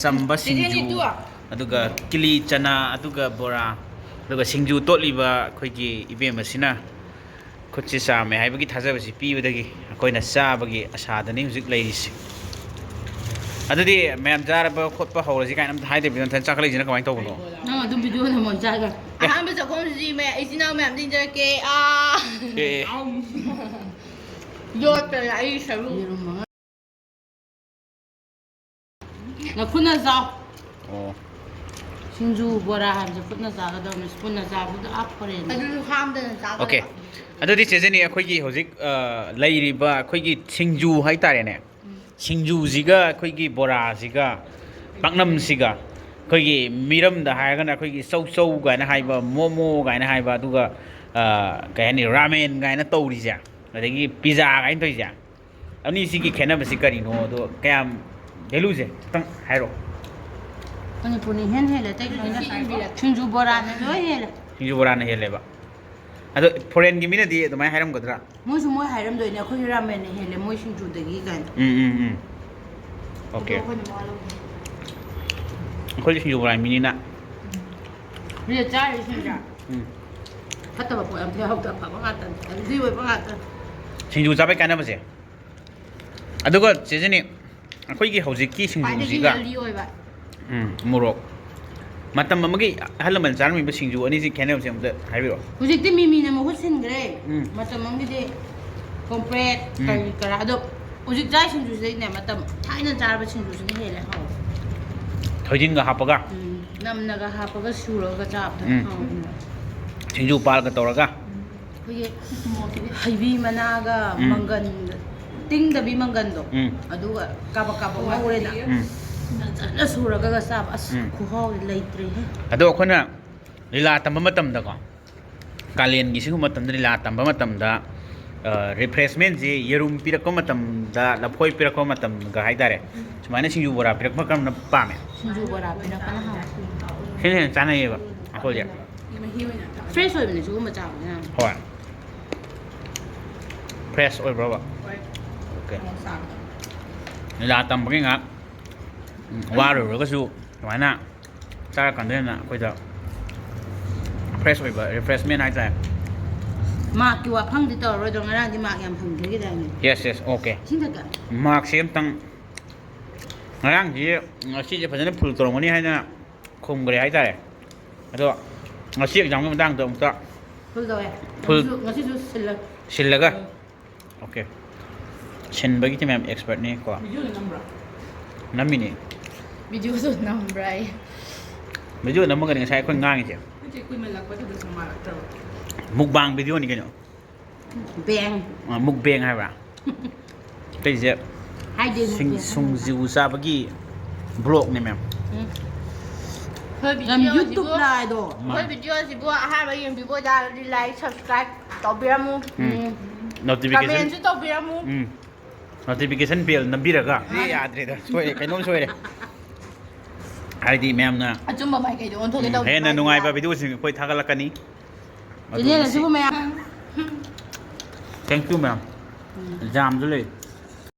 ꯆꯝꯕ ꯁꯤꯡꯖꯨ ꯑꯗꯨꯒ ꯀꯤꯂꯤ ꯆꯅꯥ ꯑꯗꯨꯒ ꯕꯣꯔꯥ ꯑꯗꯨꯒ ꯁꯤꯡꯖꯨ ꯇꯣꯠꯂꯤꯕ ꯑꯩꯈꯣꯏꯒꯤ ꯏꯕꯦꯝ ꯑꯁꯤꯅ ꯈꯨꯠꯁꯤ ꯆꯥꯝꯃꯦ ꯍꯥꯏꯕꯒꯤ ꯊꯥꯖꯕꯁꯤ ꯄꯤꯕꯗꯒꯤ ꯑꯩꯈꯣꯏꯅ ꯆꯥꯕꯒꯤ ꯑꯁꯥꯗꯅꯤ ꯍꯧꯖꯤꯛ ꯂꯩꯔꯤꯁꯤ ꯑꯗꯨꯗꯤ ꯃꯌꯥꯝ ꯆꯥꯔꯕ ꯈꯣꯠꯄ ꯍꯧꯔꯁꯤ ꯀꯥꯏꯅ ꯑꯝꯇ ꯍꯥꯏꯗꯕꯤꯗ ꯅꯊꯟ ꯆꯥꯈꯠꯂꯛꯏꯁꯤꯅ ꯀꯃꯥꯏꯅ ꯇꯧꯕꯅꯣ ꯅꯪ ꯑꯗꯨꯝ ꯚꯤꯗꯤꯑꯣ ꯅꯃꯣꯟ ꯆꯥꯒ ꯑꯍꯥꯟꯕ ꯆꯥꯛꯈꯨꯝꯁꯤ ꯏꯆꯤꯟ ꯏꯅꯥꯎ ꯃꯌꯥꯝ ꯇꯤꯟꯖꯔꯛꯀꯦ ꯌꯣꯠꯇꯅ ꯑꯩ ꯁꯔꯨ ꯌꯦꯔꯨꯝ ꯃꯉꯥ ꯈꯨꯠꯅ ꯆꯥꯎ ꯑꯣ ꯁꯤꯡꯖꯨ ꯕꯣꯔꯥ ꯍꯥꯏꯕꯁꯦ ꯈꯨꯠꯅ ꯆꯥꯒꯗꯕꯅꯤ ꯁ꯭ꯄꯨꯟꯅ ꯆꯥꯕꯗ ꯑꯞꯄꯔꯦꯅ ꯑꯗꯨꯁꯨ ꯈꯥꯝꯗꯅ ꯆꯥꯒꯗꯕ ꯑꯣꯀꯦ ꯑꯗꯨꯗꯤ ꯆꯦꯖꯅꯤ ꯑꯩꯈꯣꯏꯒꯤ ꯍꯧꯖꯤꯛ ꯂꯩꯔꯤꯕ ꯑꯩꯈꯣꯏꯒꯤ ꯁꯤꯡꯖꯨ ꯍꯥꯏꯇꯥꯔꯦꯅꯦ ꯁꯤꯡꯖꯨꯁꯤꯒ ꯑꯩꯈꯣꯏꯒꯤ ꯕꯣꯔꯥꯁꯤꯒ ꯄꯥꯛꯅꯝꯁꯤꯒ ꯑꯩꯈꯣꯏꯒꯤ ꯃꯤꯔꯝꯗ ꯍꯥꯏꯔꯒꯅ ꯑꯩꯈꯣꯏꯒꯤ ꯆꯧ ꯀꯥꯏꯅ ꯍꯥꯏꯕ ꯃꯣꯃꯣ ꯀꯥꯏꯅ ꯍꯥꯏꯕ ꯑꯗꯨꯒ ꯀꯩ ꯍꯥꯏꯅꯤ ꯔꯥꯃꯦꯟ ꯀꯥꯏꯅ ꯇꯧꯔꯤꯁꯦ ꯑꯗꯒꯤ ꯄꯤꯖꯥ ꯀꯥꯏꯅ ꯇꯧꯔꯤꯁꯦ ꯑꯅꯤꯁꯤꯒꯤ ꯈꯦꯠꯅꯕꯁꯤ ꯀꯔꯤꯅꯣ ꯑꯗꯣ ꯀꯌꯥꯝ ꯚꯦꯂꯨꯁꯦ ꯈꯤꯇꯪ ꯍꯥꯏꯔꯛꯑꯣ ꯃꯅꯤꯄꯨꯔꯅ ꯍꯦꯜꯂꯦ ꯑꯇꯩ ꯂꯣꯏꯅ ꯁꯤꯡꯖꯨ ꯕꯣꯔꯥꯅ ꯂꯣꯏ ꯍꯦꯜꯂꯦ ꯁꯤꯡꯖꯨ ꯕꯣꯔꯥꯅ ꯍꯦꯜꯂꯦꯕ ꯑꯗꯣ ꯐꯣꯔꯦꯟꯒꯤ ꯃꯤꯅꯗꯤ ꯑꯗꯨꯃꯥꯏꯅ ꯍꯥꯏꯔꯝꯒꯗ꯭ꯔꯥ ꯃꯣꯏ ꯍꯥꯏꯔꯝꯗꯣꯏꯅꯦ ꯑꯩꯈꯣꯏꯒꯤ ꯔꯥꯃꯦꯟꯅ ꯍꯦꯜꯂꯦ ꯃꯣꯏ ꯁꯤꯡꯖꯨꯗꯒꯤ ꯀꯥꯏꯅ ꯑꯣꯀꯦ ꯑꯩꯈꯣꯏꯅ ꯃꯋꯥ ꯂꯧꯗꯦ ꯑꯩꯈꯣꯏꯗꯤ ꯁꯤꯡꯖꯨ ꯕꯣꯔꯥ ꯃꯤꯅꯤꯅ ꯁꯤꯗ ꯆꯥꯔꯤꯁꯤꯡꯁꯦ ꯐꯠꯇꯕ ꯄꯣꯠ ꯑꯝꯇ ꯌꯥꯎꯗ ꯑꯐꯕ ꯉꯥꯛꯇꯅꯤ ꯍꯦꯜꯗꯤ ꯑꯣꯏꯕ ꯉꯥꯛꯇꯅꯤ ꯁꯤꯡꯖꯨ ꯆꯥꯕꯩ ꯀꯥꯟꯅꯕꯁꯦ ꯑꯗꯨꯒ ꯆꯦꯖꯅꯤ ꯑꯩꯈꯣꯏꯒꯤ ꯍꯧꯖꯤꯛꯀꯤ ꯈ꯭ꯋꯥꯏꯗꯒꯤ ꯁꯤꯡꯖꯨꯁꯤꯒ ꯍꯦꯜꯗꯤ ꯑꯣꯏꯕ ꯃꯣꯔꯣꯛ ꯃꯇꯝ ꯑꯃꯒꯤ ꯑꯍꯜ ꯂꯃꯟ ꯆꯥꯔꯝꯃꯤꯕ ꯁꯤꯡꯖු ꯑꯅꯤꯁꯤ ꯈꯦꯠꯅꯕꯁꯦ ꯑꯝꯇ ꯍꯥꯏꯕꯤꯔꯛꯑꯣ ꯍꯧꯖꯤꯛꯇꯤ ꯃꯤꯃꯤꯅ ꯃꯍꯨꯠ ꯁꯤꯟꯈ꯭ꯔꯦ ꯃꯇꯝ ꯑꯃꯒꯤꯗꯤ ꯀꯣꯝꯄ꯭ꯔꯦꯠ ꯀꯔꯤ ꯀꯔꯥ ꯑꯗꯣ ꯍꯧꯖꯤꯛ ꯆꯥꯏ ꯁꯤꯡꯖꯨꯁꯤꯗꯩꯅꯦ ꯃꯇꯝ ꯊꯥꯏꯅ ꯆꯥꯔꯕ ꯁꯤꯡꯖꯨꯁꯤꯅ ꯍꯦꯜꯂꯦ ꯍꯥꯎꯕ ꯊꯣꯏꯗꯤꯡꯒ ꯍꯥꯞꯄꯒ ꯅꯝꯅꯒ ꯍꯥꯞꯄꯒ ꯁꯨꯔꯒ ꯆꯥꯕꯗ ꯍꯥꯎꯕꯅꯦ ꯁꯤꯡꯖꯨ ꯄꯥꯜꯒ ꯇꯧꯔꯒ ꯑꯩꯈꯣꯏꯒꯤ ꯍꯩꯕꯤ ꯃꯅꯥꯒ ꯃꯪꯒꯟ ꯇꯤꯡꯗꯕꯤ ꯃꯪꯒꯟꯗꯣ ꯑꯗꯨꯒ ꯀꯥꯕꯛ ꯀꯥꯕꯛ ꯉꯧꯔꯦꯗ ꯐꯖꯅ ꯁꯨꯔꯒ ꯆꯥꯕ ꯑꯁ ꯈꯨꯍꯥꯎꯗꯤ ꯂꯩꯇ꯭ꯔꯦꯍꯦ ꯑꯗꯣ ꯑꯩꯈꯣꯏꯅ ꯂꯤꯂꯥ ꯇꯝꯕ ꯃꯇꯝꯗꯀꯣ ꯀꯥꯂꯦꯟꯒꯤ ꯁꯤꯒꯨꯝꯕ ꯃꯇꯝꯗ ꯂꯤꯂꯥ ꯇꯝꯕ ꯃꯇꯝꯗ ꯔꯤꯐ꯭ꯔꯦꯁꯃꯦꯟꯁꯤ ꯌꯦꯔꯨꯝ ꯄꯤꯔꯛꯄ ꯃꯇꯝꯗ ꯂꯐꯣꯏ ꯄꯤꯔꯛꯄ ꯃꯇꯝꯒ ꯍꯥꯏꯇꯥꯔꯦ ꯁꯨꯃꯥꯏꯅ ꯁꯤꯡꯖꯨ ꯕꯣꯔꯥ ꯄꯤꯔꯛꯄ ꯀꯔꯝꯅ ꯄꯥꯝꯃꯦ ꯁꯤꯡꯖꯨ ꯕꯣꯔꯥ ꯄꯤꯔꯛꯄꯅ ꯍꯥꯎꯋꯦ ꯍꯦꯟꯅ ꯍꯦꯟꯅ ꯆꯥꯅꯩꯌꯦꯕ ꯑꯩꯈꯣꯏꯁꯦ ꯐ꯭ꯔꯦꯁ ꯑꯣꯏꯕꯅꯦ ꯁꯤꯒꯨꯝꯕ ꯆꯥꯕꯅꯤꯅ ꯍꯣꯏ ꯐ꯭ꯔꯦꯁ ꯑꯣꯏꯕ꯭ꯔꯕ ꯑꯣꯀꯦ ꯂꯤꯂꯥ ꯇꯝꯕꯒꯤ ꯉꯥꯏꯍꯥꯛ ꯋꯥꯔꯨꯔꯒꯁꯨ ꯁꯨꯃꯥꯏꯅ ꯆꯥꯔꯀꯥꯟꯗ ꯍꯦꯟꯅ ꯑꯩꯈꯣꯏꯗ ꯐ꯭ꯔꯦꯁ ꯑꯣꯏꯕ ꯔꯤꯐ꯭ꯔꯦꯁꯃꯦꯟ ꯍꯥꯏꯇꯥꯔꯦ ꯃꯥꯛꯀꯤ ꯋꯥꯐꯝꯗꯤ ꯇꯧꯔꯔꯣꯏꯗ꯭ꯔꯣ ꯉꯔꯥꯡꯗꯤ ꯃꯥꯛ ꯌꯥꯝ ꯐꯪꯈꯤꯒꯦꯗꯥꯏꯅꯦ ꯌꯦꯁ ꯑꯣꯀꯦ ꯃꯥꯔꯛꯁꯦ ꯑꯝꯇꯪ ꯉꯁꯤꯁꯦ ꯐꯖꯅ ꯐꯨꯜ ꯇꯧꯔꯝꯒꯅꯤ ꯍꯥꯏꯅ ꯈꯨꯝꯈ꯭ꯔꯦ ꯍꯥꯏꯇꯥꯔꯦ ꯑꯗꯣ ꯉꯁꯤ ꯑꯦꯛꯖꯥꯝꯒꯤ ꯃꯇꯥꯡꯗ ꯑꯃꯨꯛꯇ ꯐꯨꯜ ꯇꯧꯋꯦ ꯉꯁꯤꯁꯨ ꯁꯤꯜꯂꯒ ꯑꯣꯀꯦ ꯁꯤꯟꯕꯒꯤꯗꯤ ꯃꯌꯥꯝ ꯑꯦꯛꯁꯄꯔꯠꯅꯤ ꯀꯣ ꯅꯝꯃꯤꯅꯤ ꯚꯤꯗꯤꯑꯣꯁꯨ ꯅꯝꯕ꯭ꯔꯥ ꯑꯩ ꯚꯤꯗꯤꯑꯣ ꯅꯝꯃꯒꯅꯤ ꯉꯁꯥꯏ ꯑꯩꯈꯣꯏ ꯉꯥꯡꯉꯤꯁꯦ ꯃꯨꯛꯕꯥꯡ ꯚꯤꯗꯤꯑꯣꯅꯤ ꯀꯩꯅꯣ ꯃꯨꯛꯕꯦꯡ ꯍꯥꯏꯕ꯭ꯔꯥ ꯑꯇꯩꯁꯦ ꯁꯤꯡꯖꯨ ꯆꯥꯕꯒꯤ ꯕ꯭ꯂꯣꯛꯅꯦ ꯃꯦꯝ ꯑꯩꯈꯣꯏ ꯚꯤꯗꯤꯑꯣꯁꯤꯕꯨ ꯑꯍꯥꯟꯕ ꯌꯦꯡꯕꯤꯕ ꯑꯣꯏꯇꯥꯔꯒꯗꯤ ꯂꯥꯏꯛ ꯁꯕꯁꯀ꯭ꯔꯥꯏꯕ ꯇꯧꯕꯤꯔꯝꯃꯨ ꯀꯃꯦꯟꯁꯨ ꯇꯧꯕꯤꯔꯝꯃꯨ ꯅꯣꯇꯤꯐꯤꯀꯦꯁꯟ ꯕꯦꯜ ꯅꯝꯕꯤꯔꯒ ꯌꯥꯗ꯭ꯔꯦꯗ ꯁꯣꯏꯔꯦ ꯀꯩꯅꯣꯝ ꯁꯣꯏꯔꯦ ꯍꯥꯏꯗꯤ ꯃꯌꯥꯝꯅ ꯑꯆꯨꯝꯕ ꯃꯥꯏꯀꯩꯗ ꯑꯣꯟꯊꯣꯛꯀꯦ ꯇꯧꯕ ꯍꯦꯟꯅ ꯅꯨꯡꯉꯥꯏꯕ ꯚꯤꯗꯤꯑꯣꯁꯤꯡ ꯑꯩꯈꯣꯏ ꯊꯥꯒꯠꯂꯛꯀꯅꯤ ꯊꯦꯡꯛ ꯌꯨ ꯃꯌꯥꯝ ꯊꯦꯡꯛ ꯌꯨ ꯃꯌꯥꯝ ꯖꯥꯝꯁꯨ ꯂꯩ